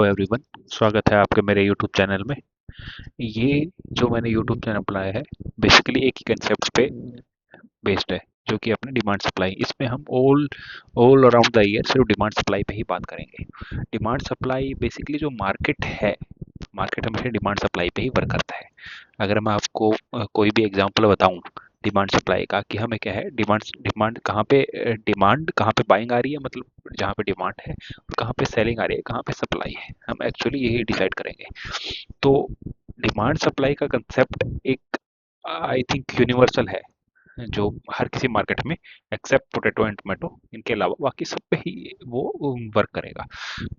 Hello everyone. स्वागत है आपके मेरे यूट्यूब चैनल में। ये जो मैंने यूट्यूब चैनल बनाया है बेसिकली एक ही कंसेप्ट पे बेस्ड है, जो कि अपने डिमांड सप्लाई। इसमें हम all all around the year सिर्फ डिमांड सप्लाई पे ही बात करेंगे। डिमांड सप्लाई बेसिकली जो मार्केट है, मार्केट हमेशा डिमांड सप्लाई पे ही वर्क करता है। अगर मैं आपको कोई भी एग्जांपल बताऊं डिमांड सप्लाई का कि हमें क्या है, डिमांड डिमांड कहाँ पे बाइंग आ रही है, मतलब जहाँ पे डिमांड है, और कहाँ पे सेलिंग आ रही है, कहाँ पे सप्लाई है, हम एक्चुअली यही डिसाइड करेंगे। तो डिमांड सप्लाई का कंसेप्ट एक आई थिंक यूनिवर्सल है, जो हर किसी मार्केट में एक्सेप्ट पोटैटो एंड टोमेटो, इनके अलावा बाकी सब पे ही वो वर्क करेगा।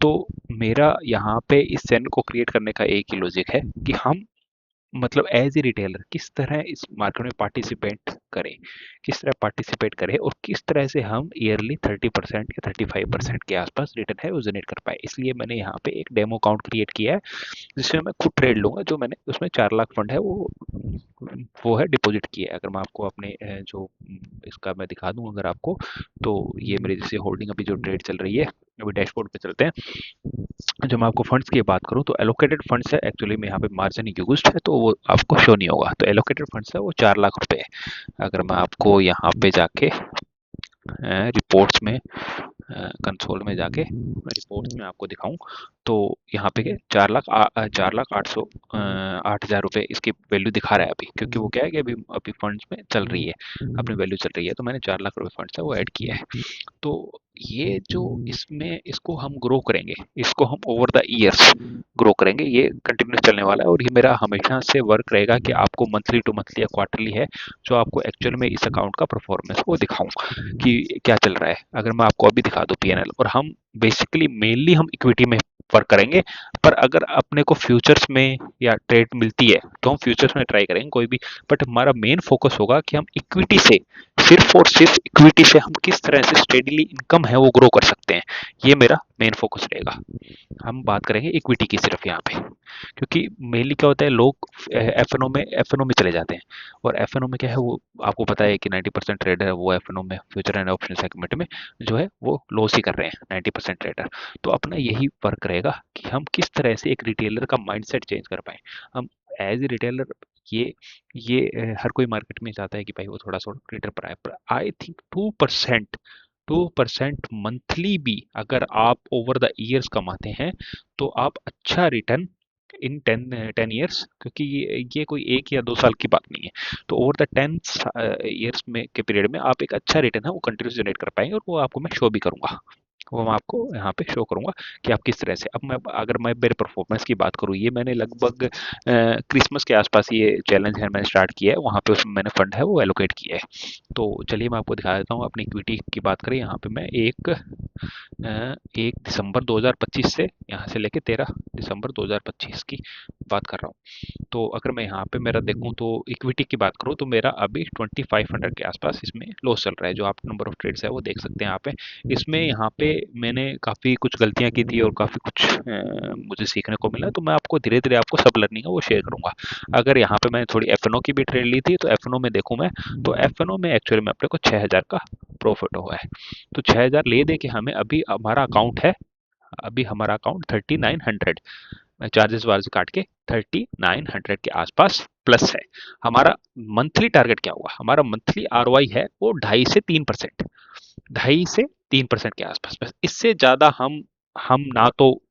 तो मेरा यहाँ पे इस चैनल को क्रिएट करने का एक ही लॉजिक है कि हम मतलब एज ए रिटेलर किस तरह इस मार्केट में पार्टिसिपेट करें, किस तरह पार्टिसिपेट करें और किस तरह से हम ईयरली 30% या 35% के आसपास रिटर्न है वो जनरेट कर पाए। इसलिए मैंने यहाँ पे एक डेमो अकाउंट क्रिएट किया है जिसमें मैं खुद ट्रेड लूंगा। जो मैंने उसमें 4 लाख फंड है वो है डिपॉजिट किया है। अगर मैं आपको अपने जो इसका मैं दिखा दूं अगर आपको, तो ये मेरी जैसे होल्डिंग अभी जो ट्रेड चल रही है, अभी डैशबोर्ड पे चलते हैं। जब मैं आपको फंड्स की बात करूं तो एलोकेटेड फंड्स है, एक्चुअली में यहाँ पे मार्जिन यूज्ड है तो वो आपको शो नहीं होगा। तो एलोकेटेड फंड्स है वो 4 लाख रुपए है। अगर मैं आपको यहाँ पे जाके रिपोर्ट्स में कंसोल में जाके मैं रिपोर्ट्स में आपको दिखाऊं तो यहाँ पे 4 लाख 8 हजार रुपये इसकी वैल्यू दिखा रहा है अभी, क्योंकि वो क्या है कि अभी अभी फंड्स में चल रही है, अपनी वैल्यू चल रही है। तो मैंने 4 लाख रुपए फंड्स है वो ऐड किया है। तो ये जो इसमें इसको हम ग्रो करेंगे, इसको हम ओवर द ईयर्स ग्रो करेंगे, ये कंटिन्यूस चलने वाला है। और ये मेरा हमेशा से वर्क रहेगा कि आपको मंथली टू मंथली या क्वार्टरली है जो आपको एक्चुअल में इस अकाउंट का परफॉर्मेंस वो दिखाऊं कि क्या चल रहा है। अगर मैं आपको अभी दिखा दूं पीएनएल, और हम बेसिकली मेनली हम इक्विटी में वर्क करेंगे, पर अगर अपने को फ्यूचर्स में या ट्रेड मिलती है तो हम फ्यूचर्स में ट्राई करेंगे कोई भी। बट हमारा मेन फोकस होगा कि हम इक्विटी से, सिर्फ और सिर्फ इक्विटी से हम किस तरह से स्टेडीली इनकम है वो ग्रो कर सकते हैं। ये मेरा मेन फोकस रहेगा। हम बात करेंगे इक्विटी की सिर्फ यहाँ पे, क्योंकि मेनली क्या होता है, लोग एफएनओ में चले जाते हैं। और एफएनओ में क्या है, वो आपको पता है कि 90% ट्रेडर है वो एफएनओ में, फ्यूचर एंड ऑप्शन सेगमेंट में जो है वो लॉस ही कर रहे हैं 90% ट्रेडर। तो अपना यही वर्क रहेगा कि हम किस तरह से एक रिटेलर का माइंडसेट चेंज कर पाए। हम एज ए रिटेलर, ये हर कोई मार्केट में चाहता है कि भाई वो थोड़ा सा रिटर्न पर आए, पर आई थिंक 2% मंथली भी अगर आप ओवर द ईयर्स कमाते हैं तो आप अच्छा रिटर्न इन 10 ईयर्स, क्योंकि ये कोई 1 या 2 साल की बात नहीं है। तो ओवर द 10 ईयर्स में के पीरियड में आप एक अच्छा रिटर्न है वो कंटिन्यूस जनरेट कर पाएंगे, और वो आपको मैं शो भी करूंगा। वो मैं आपको यहाँ पे शो करूंगा कि आप किस तरह से। अब मैं अगर मैं मेरे परफॉर्मेंस की बात करूँ, ये मैंने लगभग क्रिसमस के आसपास ये चैलेंज है मैंने स्टार्ट किया है, वहाँ पे उसमें मैंने फंड है वो एलोकेट किया है। तो चलिए मैं आपको दिखा देता हूँ। अपनी इक्विटी की बात करें यहाँ पे मैं 1 दिसंबर 2025 से यहाँ से लेके 13 दिसंबर 2025 की बात कर रहा हूँ। तो अगर मैं यहाँ पे मेरा देखूँ तो इक्विटी की बात करूँ तो मेरा अभी 2500 के आसपास इसमें लॉस चल रहा है। जो आप नंबर ऑफ ट्रेड्स है वो देख सकते हैं यहाँ पे। इसमें यहाँ पे मैंने काफ़ी कुछ गलतियाँ की थी और काफ़ी कुछ मुझे सीखने को मिला। तो मैं आपको धीरे धीरे आपको सब लर्निंग है वो शेयर करूंगा। अगर यहाँ पे मैंने थोड़ी एफ की भी ट्रेड ली थी तो एफ में देखूँ मैं, तो एफ में एक्चुअली में अपने को 6000 का प्रॉफिट हुआ है। तो 6000 ले दे के हमें अभी हमारा अकाउंट है, अभी हमारा अकाउंट 3900 चार्जेस वार्जेस काट के 3900 के आसपास प्लस है। हमारा मंथली टारगेट क्या होगा, हमारा मंथली आरओआई है वो 2.5 से 3%, 2.5 से 3% के आसपास। बस इससे ज्यादा हम ना तो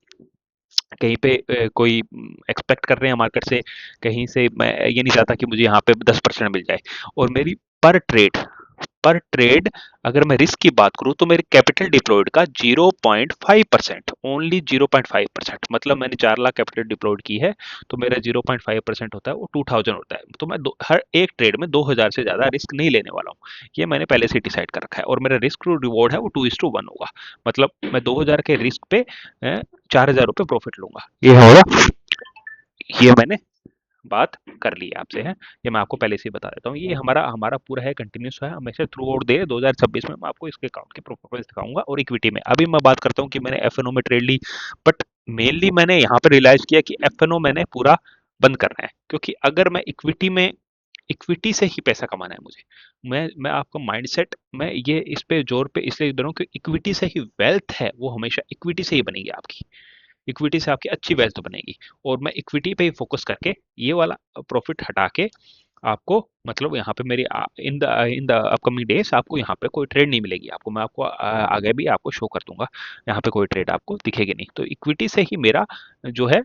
कहीं पे कोई एक्सपेक्ट कर रहे हैं मार्केट से, कहीं से मैं ये नहीं चाहता कि मुझे यहाँ पे 10% मिल जाए। और मेरी पर ट्रेड अगर मैं रिस्क की बात करूं तो मेरे कैपिटल डिप्लॉयड का 0.5%, ओनली 0.5%। मतलब मैंने 4 लाख कैपिटल डिप्लॉयड की है तो मेरा 0.5% होता है वो 2000 होता है। तो मैं हर एक ट्रेड में 2000 से ज्यादा रिस्क नहीं लेने वाला हूँ, ये मैंने पहले से डिसाइड कर रखा है। और मेरा रिस्क टू रिवॉर्ड है वो 2:1 होगा। मतलब मैं 2000 के रिस्क पे 4000 रुपये प्रॉफिट लूंगा, ये होगा। ये मैंने बात कर ली है आपसे है, ये मैं आपको पहले से ही बता देता हूँ। ये हमारा हमारा पूरा है, कंटिन्यूस है हमेशा थ्रू आउट दे 2026 में। मैं आपको इसके अकाउंट की परफॉर्मेंस दिखाऊंगा। और इक्विटी में अभी मैं बात करता हूँ कि मैंने एफएनओ में ट्रेड ली, बट मेनली मैंने यहाँ पर रियलाइज किया कि एफएनओ मैंने पूरा बंद करना है, क्योंकि अगर मैं इक्विटी से ही पैसा कमाना है मुझे। मैं आपका माइंडसेट मैं ये इस पे जोर पे इसलिए दे रहा हूँ कि इक्विटी से ही वेल्थ है वो हमेशा इक्विटी से ही बनेगी आपकी। इक्विटी से आपकी अच्छी वेल्थ बनेगी। और मैं इक्विटी पे ही फोकस करके ये वाला प्रॉफिट हटा के आपको, मतलब यहाँ पे मेरी इन द अपकमिंग डेज आपको यहाँ पे कोई ट्रेड नहीं मिलेगी आपको, मैं आपको आगे भी आपको शो कर दूंगा, यहाँ पे कोई ट्रेड आपको दिखेगी नहीं। तो इक्विटी से ही मेरा जो है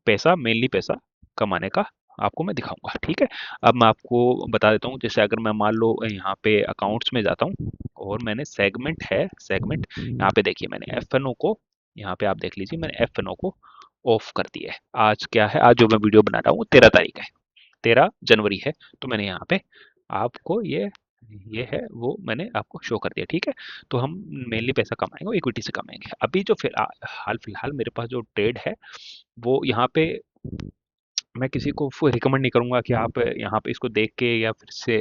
पैसा, मेनली पैसा कमाने का आपको मैं दिखाऊंगा, ठीक है। अब मैं आपको बता देता हूँ, जैसे अगर मैं मान लो यहाँ पे अकाउंट्स में जाता हूँ और मैंने सेगमेंट है, सेगमेंट यहाँ पे देखिए, मैंने एफ एन ओ को, यहाँ पे आप देख लीजिए, मैंने एफ एन ओ को ऑफ कर दिया है। आज क्या है, आज जो मैं वीडियो बना रहा हूँ 13 तारीख है, 13 जनवरी है। तो मैंने यहाँ पे आपको ये है वो मैंने आपको शो कर दिया, ठीक है। तो हम मेनली पैसा कमाएंगे वो इक्विटी से कमाएंगे। अभी जो फिर हाल फिलहाल मेरे पास जो ट्रेड है वो यहाँ पे, मैं किसी को रिकमेंड नहीं करूंगा कि आप यहाँ पे इसको देख के या फिर से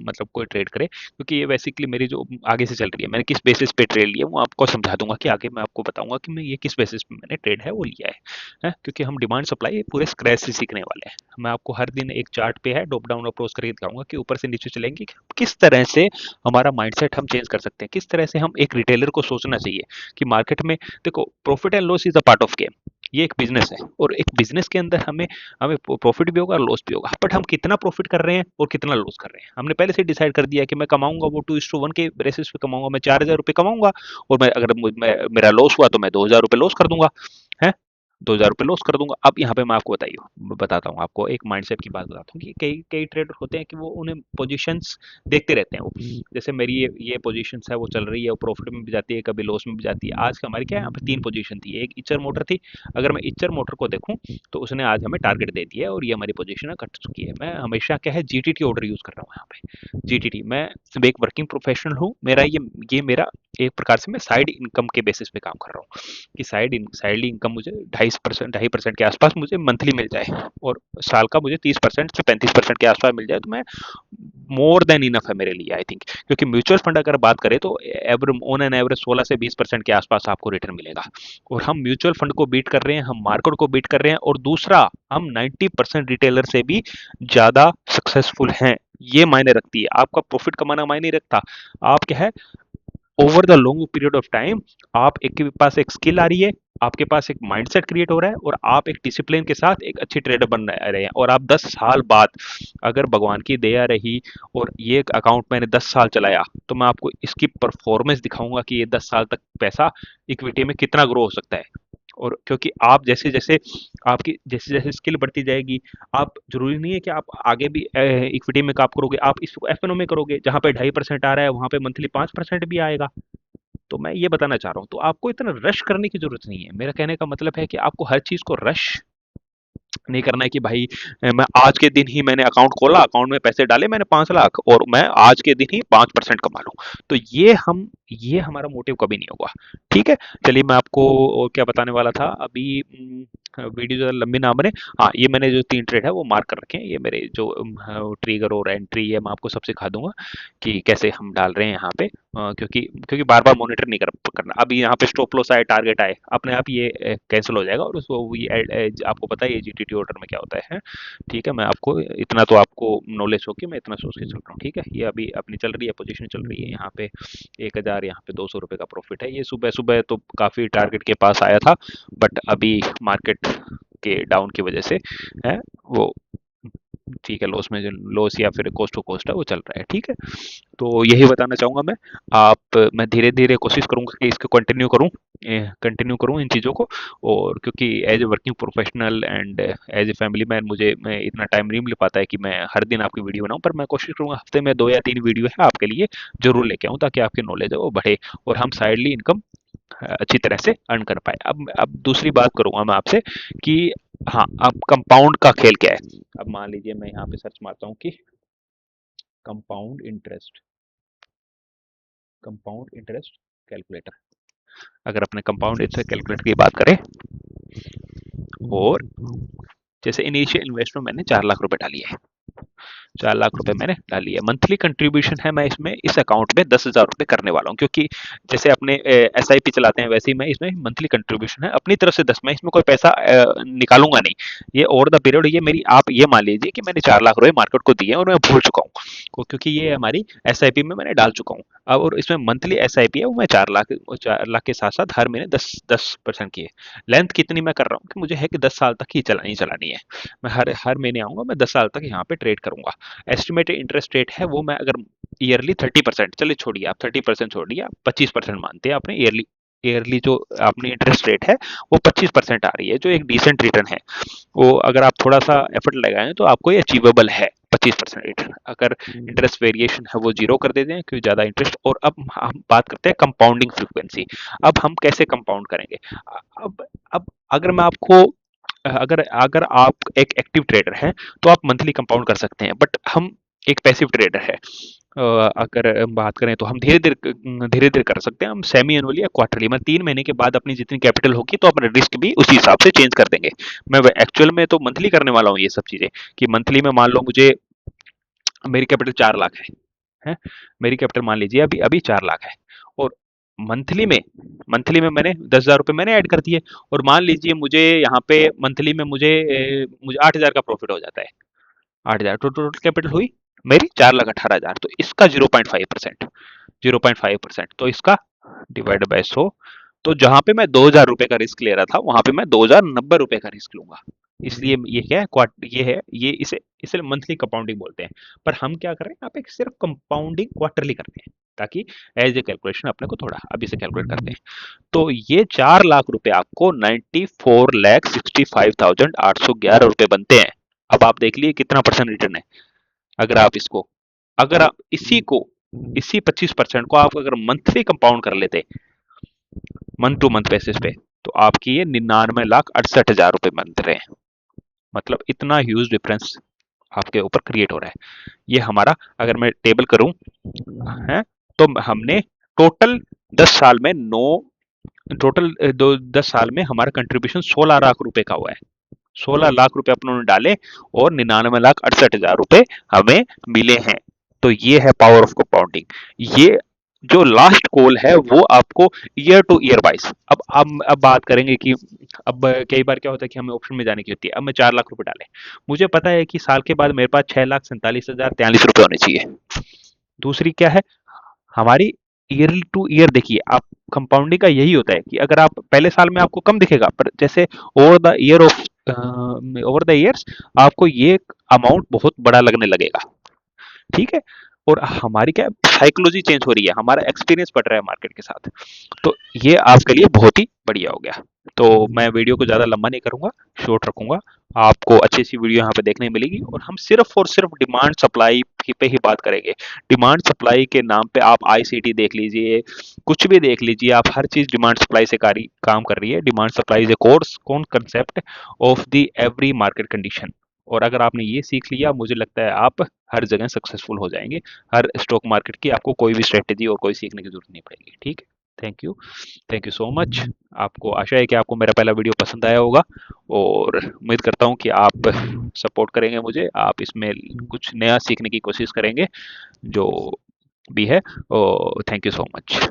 मतलब कोई ट्रेड करे, क्योंकि ये बेसिकली मेरी जो आगे से चल रही है, मैंने किस बेसिस पे ट्रेड लिया वो आपको समझा दूंगा कि आगे मैं आपको बताऊंगा कि मैं ये किस बेसिस पे मैंने ट्रेड है वो लिया है, क्योंकि हम डिमांड सप्लाई पूरे स्क्रैच से सीखने वाले हैं। मैं आपको हर दिन एक चार्ट पे है टॉप डाउन अप्रोच करके दिखाऊंगा कि ऊपर से नीचे चलेंगे कि किस तरह से हमारा माइंडसेट हम चेंज कर सकते हैं, किस तरह से हम एक रिटेलर को सोचना चाहिए कि मार्केट में देखो, profit and loss is a part of game. ये एक बिजनेस है और एक बिजनेस के अंदर हमें हमें प्रॉफिट भी होगा, लॉस भी होगा, बट हम कितना प्रॉफिट कर रहे हैं और कितना लॉस कर रहे हैं हमने पहले से डिसाइड कर दिया कि मैं कमाऊंगा वो 2:1 के बेसिस पे कमाऊंगा, मैं 4,000 रुपये कमाऊंगा, और मैं अगर मेरा लॉस हुआ तो मैं 2,000 रुपये लॉस कर दूंगा, है 2,000 रुपये लॉस कर दूंगा। अब यहाँ पे मैं आपको बताता हूँ आपको एक माइंडसेट की बात बताता हूँ कि कई कई ट्रेडर होते हैं कि वो उन्हें पोजीशंस देखते रहते हैं वो, जैसे मेरी ये पोजीशंस है वो चल रही है, वो प्रॉफिट में भी जाती है, कभी लॉस में भी जाती है। आज हमारी क्या है, यहाँ पे 3 पोजीशन थी, एक इचर मोटर थी। अगर मैं इचर मोटर को देखूँ तो उसने आज हमें टारगेट दे दिया है और ये हमारी पोजीशन है कट चुकी है। मैं हमेशा क्या है जीटीटी ऑर्डर यूज कर रहा हूँ यहाँ पे, जीटीटी। मैं एक वर्किंग प्रोफेशनल हूँ, मेरा ये मेरा एक प्रकार से मैं साइड इनकम के बेसिस पे काम कर रहा हूँ कि साइड इनकम मुझे 2.5% के आसपास मुझे मंथली मिल जाए, और साल का मुझे 30% से 35% के आसपास मिल जाए, तो मैं मोर देन इनफ है मेरे लिए, आई थिंक। क्योंकि म्यूचुअल फंड अगर बात करें तो ऑन एन एवरेज 16 से 20% के आसपास आपको रिटर्न मिलेगा, और हम म्यूचुअल फंड को बीट कर रहे हैं, हम मार्केट को बीट कर रहे हैं, और दूसरा हम 90% रिटेलर से भी ज्यादा सक्सेसफुल हैं। ये मायने रखती है, आपका प्रॉफिट कमाना मायने नहीं रखता। आप क्या है, over the long period of time आप एक के पास एक स्किल आ रही है, आपके पास एक माइंडसेट क्रिएट हो रहा है, और आप एक डिसिप्लिन के साथ एक अच्छी ट्रेडर बन रहे हैं, और आप 10 साल बाद, अगर भगवान की दया रही और ये अकाउंट मैंने 10 साल चलाया, तो मैं आपको इसकी परफॉर्मेंस दिखाऊंगा कि ये 10 साल तक पैसा इक्विटी में कितना ग्रो हो सकता है। और क्योंकि आप जैसे जैसे आपकी जैसे जैसे स्किल बढ़ती जाएगी, आप जरूरी नहीं है कि आप आगे भी इक्विटी में काम करोगे, आप इसको एफएनओ में करोगे जहां पे 2.5% आ रहा है वहां पे मंथली 5% भी आएगा। तो मैं ये बताना चाह रहा हूँ, तो आपको इतना रश करने की जरूरत नहीं है। मेरा कहने का मतलब है कि आपको हर चीज को रश नहीं करना है कि भाई मैं आज के दिन ही मैंने अकाउंट खोला, अकाउंट में पैसे डाले मैंने 5 लाख, और मैं आज के दिन ही 5% कमा लूं। तो ये हमारा मोटिव कभी नहीं होगा, ठीक है। चलिए मैं आपको और क्या बताने वाला था अभी, वीडियो ज़्यादा लंबी ना बने। हाँ, ये मैंने जो 3 ट्रेड है वो मार्क कर रखे हैं, ये मेरे जो ट्रिगर और एंट्री है मैं आपको सब सिखा दूंगा कि कैसे हम डाल रहे हैं यहाँ पे, क्योंकि क्योंकि बार बार मॉनिटर नहीं करना। अभी यहाँ पे स्टॉप लॉस आए, टारगेट आए, अपने आप ये कैंसिल हो जाएगा, और उसको आपको पता है ये जीटीटी ऑर्डर में क्या होता है, ठीक है। मैं आपको इतना तो आपको नॉलेज हो कि मैं इतना सोच के चल रहा हूँ, ठीक है। ये अभी अपनी चल रही है, पोजीशन चल रही है यहाँ पे 1,000, यहाँ पे 200 रुपये का प्रॉफिट है। ये सुबह सुबह तो काफी टारगेट के पास आया था, बट अभी मार्केट के डाउन की वजह से है वो, ठीक है, लॉस में, जो लॉस या फिर कोस्ट टू कोस्ट है वो चल रहा है, ठीक है। तो यही बताना चाहूंगा मैं। मैं धीरे धीरे कोशिश करूंगा कि इसको कंटिन्यू करूं इन चीज़ों को, और क्योंकि as a working professional and as a family man मुझे मैं इतना टाइम नहीं मिल पाता है कि मैं हर दिन आपकी वीडियो बनाऊं, पर मैं कोशिश करूंगा हफ्ते में 2 या 3 वीडियो है आपके लिए जरूर लेके आऊं, ताकि आपकी नॉलेज है वो बढ़े और हम साइडली इनकम अच्छी तरह से अर्न कर पाए। अब दूसरी बात करूंगा मैं आपसे कि हाँ, अब कंपाउंड का खेल क्या है। अब मान लीजिए मैं यहाँ पे सर्च मारता हूँ कि compound interest, compound interest calculator. अगर अपने कंपाउंड इंटरेस्ट कैलकुलेटर की बात करें, और जैसे इनिशियल इन्वेस्टमेंट मैंने 4 लाख रुपए डाली है, 4 लाख रुपए मैंने डाल लिया। मंथली कंट्रीब्यूशन है, मैं इसमें इस अकाउंट में 10,000 रुपए करने वाला हूँ, क्योंकि जैसे अपने SIP चलाते हैं वैसे ही मैं इसमें मंथली कंट्रीब्यूशन है अपनी तरफ से 10, मैं इसमें कोई पैसा निकालूंगा नहीं। ये ओवर द पीरियड, ये मेरी, आप ये मान लीजिए कि मैंने 4 लाख रुपए मार्केट को दिए और मैं भूल चुका हूँ क्योंकि ये हमारी SIP में मैंने डाल चुका हूँ। अब और इसमें मंथली SIP है वो मैं 4 लाख के साथ साथ हर महीने 10% की है। लेंथ कितनी मैं कर रहा हूँ कि मुझे है कि 10 साल तक ही चलानी है। मैं हर हर महीने आऊंगा, मैं 10 साल तक यहाँ पे ट्रेड करूंगा। एस्टिमेटेड इंटरेस्ट रेट है वो मैं अगर ईयरली 30%, चलिए छोड़िए आप 30% छोड़िए, आप 25% मानते हैं आपने ईयरली। ईयरली जो आपने इंटरेस्ट रेट है वो 25% आ रही है, जो एक डिसेंट रिटर्न है। वो अगर आप थोड़ा सा एफर्ट लगाएं तो आपको ये अचीवेबल है 25% रिटर्न। अगर इंटरेस्ट वेरिएशन है वो जीरो कर देते हैं क्योंकि ज़्यादा इंटरेस्ट। और अब हम बात करते हैं कंपाउंडिंग फ्रीक्वेंसी। अब हम कैसे कंपाउंड करेंगे? अब अगर मैं आपको, अगर अगर आप एक एक्टिव ट्रेडर हैं तो आप मंथली कंपाउंड कर सकते हैं, बट हम एक पैसिव ट्रेडर है। अगर हम बात करें तो हम धीरे धीरे कर सकते हैं। हम सेमी एनुअली या क्वार्टरली, मतलब 3 महीने के बाद अपनी जितनी कैपिटल होगी तो अपना रिस्क भी उसी हिसाब से चेंज कर देंगे। मैं एक्चुअल में तो मंथली करने वाला हूँ ये सब चीजें, कि मंथली में मान लो मुझे, मेरी कैपिटल 4 लाख है। मेरी कैपिटल मान लीजिए अभी अभी 4 लाख है, और मंथली में मैंने 10,000 रुपये मैंने ऐड कर दिए, और मान लीजिए मुझे यहाँ पे मंथली में मुझे 8,000 का प्रॉफिट हो जाता है। 8,000 तो टोटल कैपिटल हुई मेरी 4,18,000। तो इसका 0.5%, 0.5%, तो इसका डिवाइड बाय 100। तो जहां पे मैं 2,000 रुपए का रिस्क ले रहा था वहां पे मैं 2,090 रुपए का रिस्क लूंगा। इसलिए ये क्या है, ये है, ये इसे मंथली कंपाउंडिंग बोलते हैं। पर हम क्या कर रहे हैं यहाँ पे, सिर्फ कंपाउंडिंग क्वार्टरली करते हैं, ताकि एज ए कैलकुलेशन अपने को थोड़ा अभी से कैलकुलेट करते हैं। तो ये 4 लाख रुपए आपको 94,65,811 रुपए बनते हैं। अब आप देख लिए कितना परसेंट रिटर्न है। अगर आप इसको, अगर आप इसी 25% को आप अगर मंथली कंपाउंड कर लेते, मंथ टू मंथ बेसिस पे, तो आपकी ये 99,68,000 रुपए बन रहे हैं। मतलब इतना ह्यूज डिफरेंस आपके ऊपर क्रिएट हो रहा है। ये हमारा, अगर मैं टेबल करूं है, तो हमने टोटल 10 साल में नौ टोटल दो 10 साल में हमारा कंट्रीब्यूशन 16 लाख रुपए का हुआ है। 16 लाख रुपए अपनों ने डाले और 99,68,000 रुपए हमें मिले हैं। तो ये है पावर ऑफ कंपाउंडिंग। ये जो लास्ट कॉल है वो आपको ईयर टू ईयर वाइज, अब बात करेंगे कि अब कई बार क्या होता है कि हमें ऑप्शन में जाने की होती है। अब मैं 4 लाख रुपए डाले, मुझे पता है कि साल के बाद मेरे पास 6,47,043 रुपए होने चाहिए। दूसरी क्या है हमारी, ईयर टू ईयर। देखिए आप, कंपाउंडिंग का यही होता है कि अगर आप पहले साल में आपको कम दिखेगा, पर जैसे ओवर द ईयर्स आपको ये अमाउंट बहुत बड़ा लगने लगेगा। ठीक है। और हमारी क्या साइकोलॉजी चेंज हो रही है, हमारा एक्सपीरियंस बढ़ रहा है मार्केट के साथ। तो ये आपके लिए बहुत ही बढ़िया हो गया। तो मैं वीडियो को ज़्यादा लंबा नहीं करूंगा, शॉर्ट रखूंगा। आपको अच्छी सी वीडियो यहाँ पे देखने मिलेगी, और हम सिर्फ और सिर्फ डिमांड सप्लाई पे ही बात करेंगे। डिमांड सप्लाई के नाम पे आप ICT देख लीजिए, कुछ भी देख लीजिए आप, हर चीज़ डिमांड सप्लाई से काम कर रही है। Demand supply is a course कौन concept of the every market condition. और अगर आपने ये सीख लिया, मुझे लगता है आप हर जगह सक्सेसफुल हो जाएंगे। हर स्टॉक मार्केट की आपको कोई भी स्ट्रेटेजी और कोई सीखने की जरूरत नहीं पड़ेगी। ठीक है। Thank you, thank you so much. आपको आशा है कि आपको मेरा पहला वीडियो पसंद आया होगा, और उम्मीद करता हूँ कि आप सपोर्ट करेंगे मुझे, आप इसमें कुछ नया सीखने की कोशिश करेंगे जो भी है। Thank you so much.